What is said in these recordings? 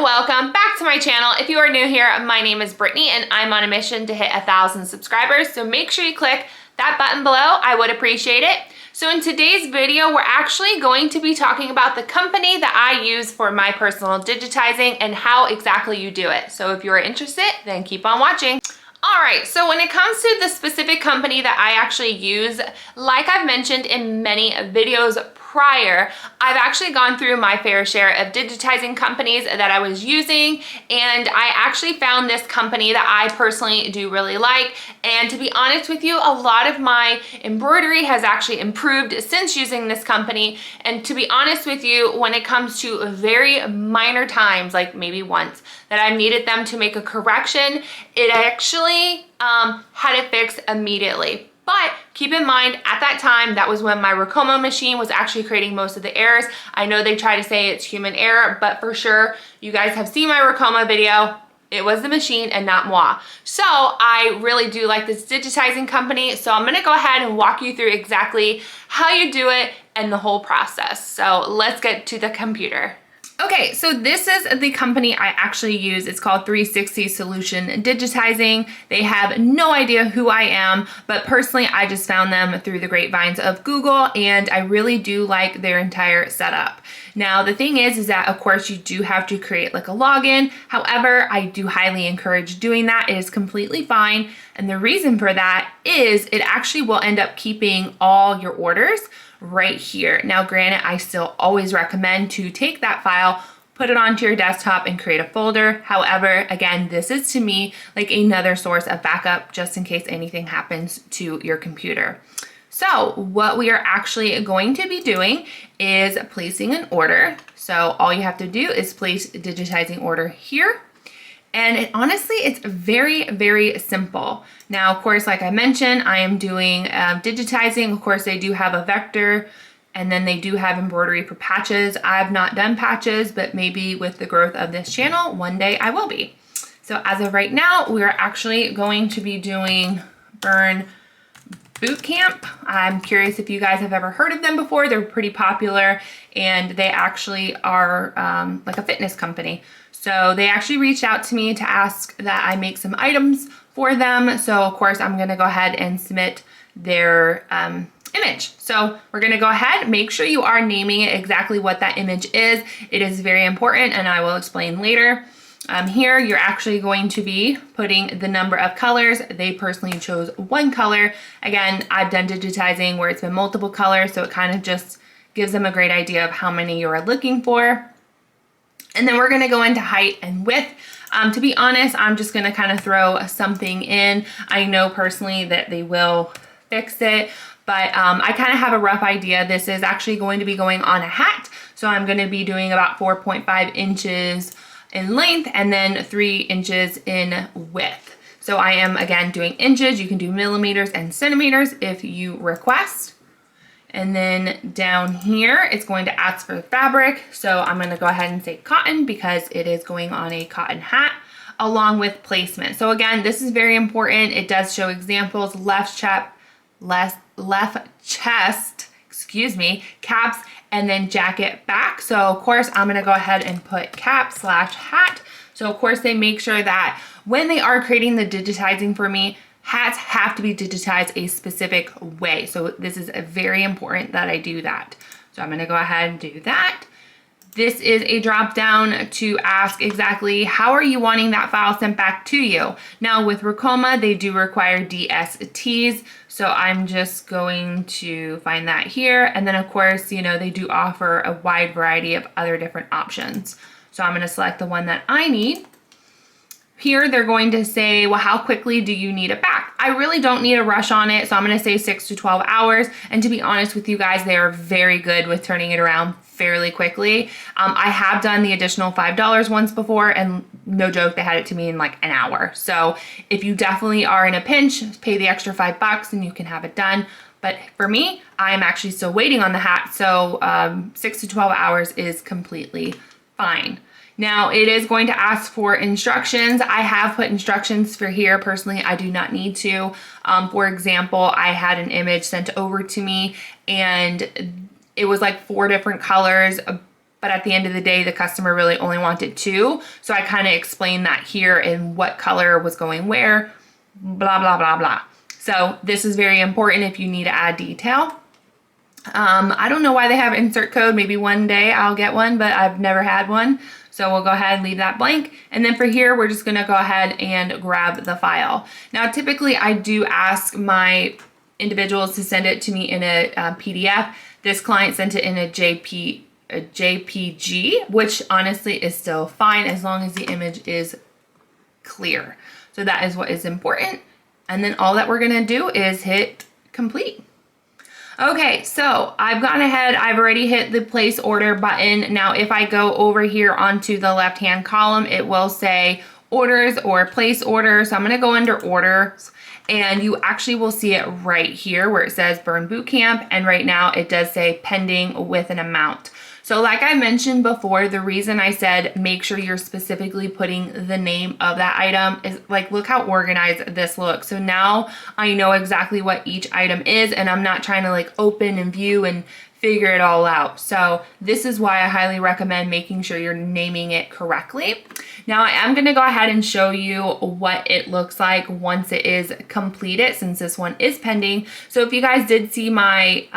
welcome back to my channel. If you are new here, my name is Brittany and I'm on a mission to hit 1,000 subscribers. So make sure you click that button below. I would appreciate it. So in today's video, we're actually going to be talking about the company that I use for my personal digitizing and how exactly you do it. So if you're interested, then keep on watching. All right, so when it comes to the specific company that I actually use, like I've mentioned in many videos prior, I've actually gone through my fair share of digitizing companies that I was using, and I actually found this company that I personally do really like. And to be honest with you, a lot of my embroidery has actually improved since using this company. And to be honest with you, when it comes to very minor times, like maybe once, that I needed them to make a correction, it actually had it fixed immediately. But keep in mind, at that time, that was when my Ricoma machine was actually creating most of the errors. I know they try to say it's human error, but for sure, you guys have seen my Ricoma video. It was the machine and not moi. So I really do like this digitizing company. So I'm gonna go ahead and walk you through exactly how you do it and the whole process. So let's get to the computer. Okay, so this is the company I actually use. It's called 360 Solution Digitizing. They have no idea who I am, but personally, I just found them through the grapevines of Google, and I really do like their entire setup. Now, the thing is that of course you do have to create like a login. However, I do highly encourage doing that. It is completely fine. And the reason for that is it actually will end up keeping all your orders right here. Now, granted, I still always recommend to take that file, put it onto your desktop and create a folder. However, again, this is to me like another source of backup just in case anything happens to your computer. So what we are actually going to be doing is placing an order. So all you have to do is place a digitizing order here. And honestly, it's very, very simple. Now, of course, like I mentioned, I am doing digitizing. Of course, they do have a vector, and then they do have embroidery for patches. I've not done patches, but maybe with the growth of this channel, one day I will be. So as of right now, we're actually going to be doing Burn Bootcamp. I'm curious if you guys have ever heard of them before. They're pretty popular, and they actually are like a fitness company. So they actually reached out to me to ask that I make some items for them. So of course, I'm gonna go ahead and submit their image. So we're gonna go ahead, make sure you are naming it exactly what that image is. It is very important, and I will explain later. Here, you're actually going to be putting the number of colors. They personally chose one color. Again, I've done digitizing where it's been multiple colors, so it kind of just gives them a great idea of how many you are looking for. And then we're gonna go into height and width. To be honest, I'm just gonna kind of throw something in. I know personally that they will fix it, but I kind of have a rough idea. This is actually going to be going on a hat. So I'm gonna be doing about 4.5 inches in length and then 3 inches in width. So I am, again, doing inches. You can do millimeters and centimeters if you request. And then down here, it's going to ask for fabric. So I'm gonna go ahead and say cotton because it is going on a cotton hat along with placement. So again, this is very important. It does show examples, left chest, excuse me, caps, and then jacket back. So of course, I'm gonna go ahead and put cap/hat. So of course, they make sure that when they are creating the digitizing for me, hats have to be digitized a specific way. So this is very important that I do that. So I'm gonna go ahead and do that. This is a drop down to ask exactly how are you wanting that file sent back to you. Now with Ricoma, they do require DSTs. So I'm just going to find that here. And then of course, you know, they do offer a wide variety of other different options. So I'm gonna select the one that I need. Here, they're going to say, well, how quickly do you need it back? I really don't need a rush on it, so I'm gonna say 6 to 12 hours. And to be honest with you guys, they are very good with turning it around fairly quickly. I have done the additional $5 once before, and no joke, they had it to me in like an hour. So if you definitely are in a pinch, pay the extra $5 and you can have it done. But for me, I'm actually still waiting on the hat, so 6 to 12 hours is completely fine. Now it is going to ask for instructions. I have put instructions for here. Personally, I do not need to. For example, I had an image sent over to me and it was like 4 different colors, but at the end of the day, the customer really only wanted 2. So I kind of explained that here and what color was going where, blah, blah, blah, blah. So this is very important if you need to add detail. I don't know why they have insert code. Maybe one day I'll get one, but I've never had one. So we'll go ahead and leave that blank. And then for here, we're just gonna go ahead and grab the file. Now, typically I do ask my individuals to send it to me in a PDF. This client sent it in a JPG, which honestly is still fine as long as the image is clear. So that is what is important. And then all that we're gonna do is hit complete. Okay, so I've gone ahead, I've already hit the place order button. Now, if I go over here onto the left-hand column, it will say orders or place order. So I'm gonna go under orders, and you actually will see it right here where it says Burn Bootcamp, and right now it does say pending with an amount. So like I mentioned before, the reason I said make sure you're specifically putting the name of that item is like, look how organized this looks. So now I know exactly what each item is, and I'm not trying to like open and view and figure it all out. So this is why I highly recommend making sure you're naming it correctly. Now I am gonna go ahead and show you what it looks like once it is completed, since this one is pending. So if you guys did see my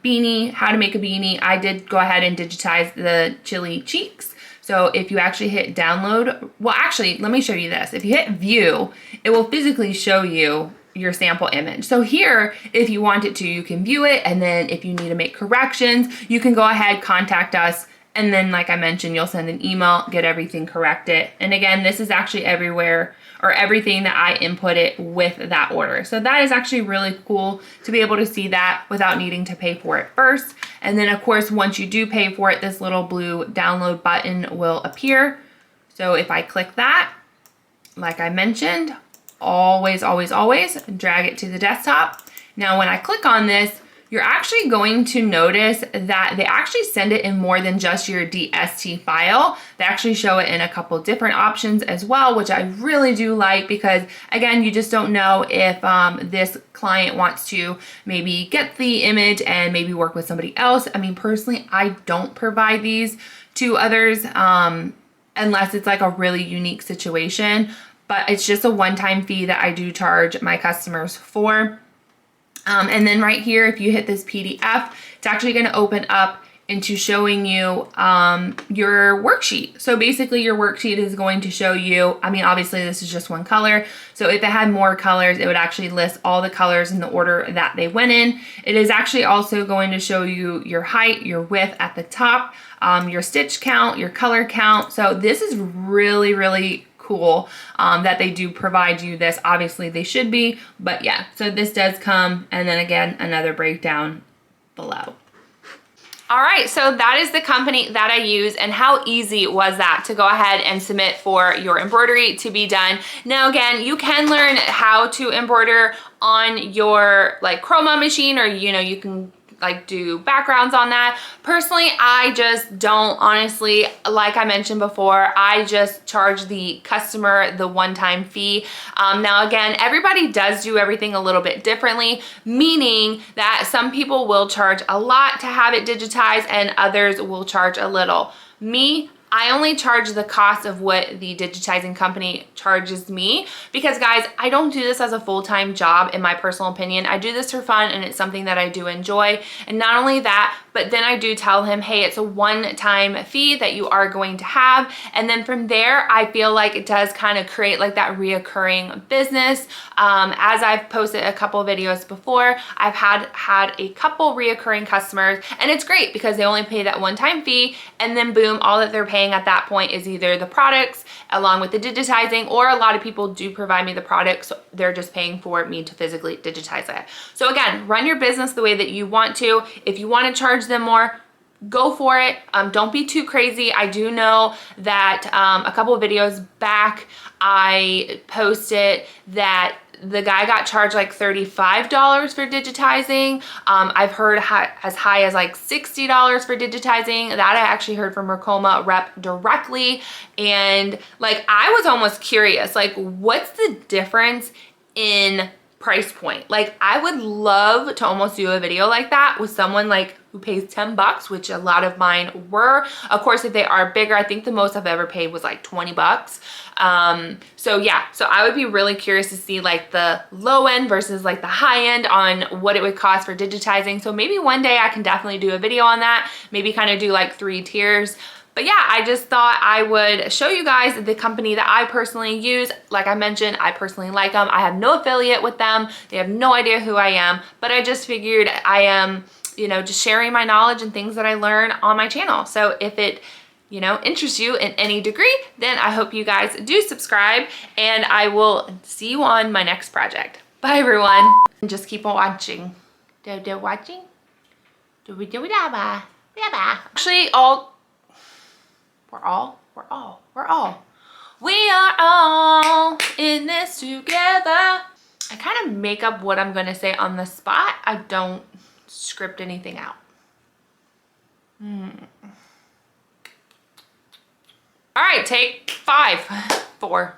beanie, how to make a beanie, I did go ahead and digitize the chili cheeks. So if you actually hit download, well, actually, let me show you this. If you hit view, it will physically show you your sample image. So here, if you wanted to, you can view it, and then if you need to make corrections, you can go ahead, contact us, and then like I mentioned, you'll send an email, get everything corrected. And again, this is actually everywhere, or everything that I inputted with that order. So that is actually really cool to be able to see that without needing to pay for it first. And then of course, once you do pay for it, this little blue download button will appear. So if I click that, like I mentioned, always, always, always drag it to the desktop. Now, when I click on this, you're actually going to notice that they actually send it in more than just your DST file. They actually show it in a couple different options as well, which I really do like, because again, you just don't know if this client wants to maybe get the image and maybe work with somebody else. I mean, personally, I don't provide these to others unless it's like a really unique situation. But it's just a one-time fee that I do charge my customers for. And then right here, if you hit this PDF, it's actually gonna open up into showing you your worksheet. So basically your worksheet is going to show you, I mean, obviously this is just one color. So if it had more colors, it would actually list all the colors in the order that they went in. It is actually also going to show you your height, your width at the top, your stitch count, your color count. So this is really, really cool that they do provide you this. Obviously they should be, but yeah, so this does come, and then again, another breakdown below. All right, so that is the company that I use, and how easy was that to go ahead and submit for your embroidery to be done. Now again, you can learn how to embroider on your like Chroma machine, or you can like do backgrounds on that. Personally, I just don't, honestly, like I mentioned before, I just charge the customer the one-time fee. Now again, everybody does do everything a little bit differently, meaning that some people will charge a lot to have it digitized and others will charge a little. Me, I only charge the cost of what the digitizing company charges me, because guys, I don't do this as a full-time job, in my personal opinion. I do this for fun, and it's something that I do enjoy. And not only that, but then I do tell him, hey, it's a one-time fee that you are going to have. And then from there, I feel like it does kind of create like that reoccurring business. As I've posted a couple videos before, I've had a couple reoccurring customers, and it's great because they only pay that one-time fee, and then boom, all that they're paying at that point is either the products along with the digitizing, or a lot of people do provide me the products, so they're just paying for me to physically digitize it. So again, run your business the way that you want to. If you want to charge them more, go for it. Don't be too crazy. I do know that a couple of videos back, I posted that the guy got charged like $35 for digitizing. I've heard as high as like $60 for digitizing. That I actually heard from Racoma rep directly. And like, I was almost curious, like, what's the difference in price point. Like I would love to almost do a video like that with someone like who pays 10 bucks, which a lot of mine were. Of course, if they are bigger, I think the most I've ever paid was like 20 bucks. So yeah, so I would be really curious to see like the low end versus like the high end on what it would cost for digitizing. So maybe one day I can definitely do a video on that, maybe kind of do like 3 tiers. But yeah, I just thought I would show you guys the company that I personally use. Like I mentioned, I personally like them. I have no affiliate with them. They have no idea who I am, but I just figured I am, you know, just sharing my knowledge and things that I learn on my channel. So if it, you know, interests you in any degree, then I hope you guys do subscribe, and I will see you on my next project. Bye everyone. And just keep on watching. Watching? Actually, we are all in this together. I kind of make up what I'm gonna say on the spot. I don't script anything out. All right, take 5, 4.